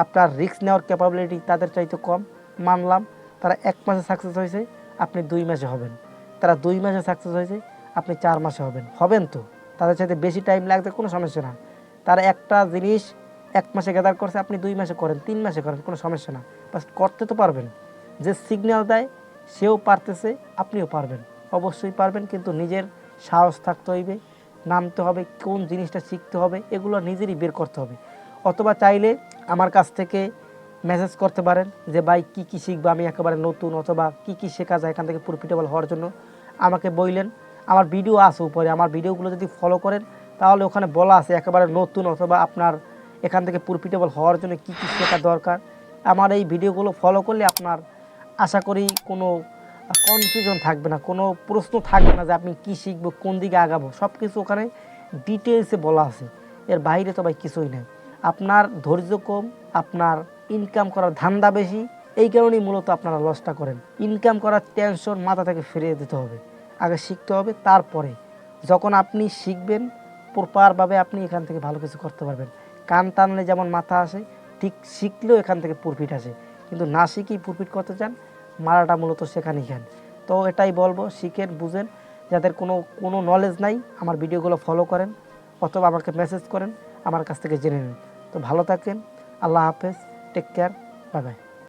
আপনার রিস্ক নেওয়ার ক্যাপাবিলিটি তাদের চাইতে কম, মানলাম। তারা 1 মাসে সাকসেস হয়েছে, আপনি 2 মাসে হবেন। তারা 2 মাসে সাকসেস হয়েছে, আপনি 4 মাসে হবেন তো। তাদের চাইতে বেশি টাইম লাগবে, কোনো সমস্যা না। তারা একটা জিনিস 1 মাসে গ্যাদার করছে, আপনি 2 মাসে করেন, 3 মাসে করেন, কোনো সমস্যা না। বাস করতে তো পারবেন। যে সিগন্যাল দেয় সেও পারতেছে, আপনিও পারবেন, অবশ্যই পারবেন। কিন্তু নিজের সাহস থাকতে হইবে, নামতে হবে, কোন জিনিসটা শিখতে হবে এগুলো নিজেরই বের করতে হবে। অথবা চাইলে আমার কাছ থেকে মেসেজ করতে পারেন যে ভাই কী কী শিখবো, আমি একেবারে নতুন, অথবা কী কী শেখা যায় এখান থেকে প্রফিটেবল হওয়ার জন্য আমাকে বললেন। আমার ভিডিও আছে উপরে, আমার ভিডিওগুলো যদি ফলো করেন তাহলে ওখানে বলা আছে একেবারে নতুন, অথবা আপনার এখান থেকে প্রফিটেবল হওয়ার জন্য কী কী শেখা দরকার। আমার এই ভিডিওগুলো ফলো করলে আপনার আশা করি কোনো কনফিউশন থাকবে না, কোনো প্রশ্ন থাকবে না যে আপনি কী শিখবো, কোন দিকে আগাবো। সব কিছু ওখানে ডিটেলসে বলা আছে, এর বাইরে তো ভাই কিছুই নাই। আপনার ধৈর্য কম, আপনার ইনকাম করার ধান্দা বেশি, এই কারণেই মূলত আপনারা লসটা করেন। ইনকাম করার টেনশন মাথা থেকে ফিরিয়ে দিতে হবে, আগে শিখতে হবে। তারপরে যখন আপনি শিখবেন প্রপারভাবে, আপনি এখান থেকে ভালো কিছু করতে পারবেন। কান টানলে যেমন মাথা আসে, ঠিক শিখলেও এখান থেকে প্রফিট আসে। কিন্তু না শিখেই প্রফিট করতে চান, মারাটা মূলত সেখানেই খান। তো এটাই বলবো, শিখেন, বুঝেন। যাদের কোনো নলেজ নাই আমার ভিডিওগুলো ফলো করেন, অথবা আমাকে মেসেজ করেন, আমার কাছ থেকে জেনে নিন। তো ভালো থাকেন, আল্লাহ হাফেজ, টেক কেয়ার, বাই বাই।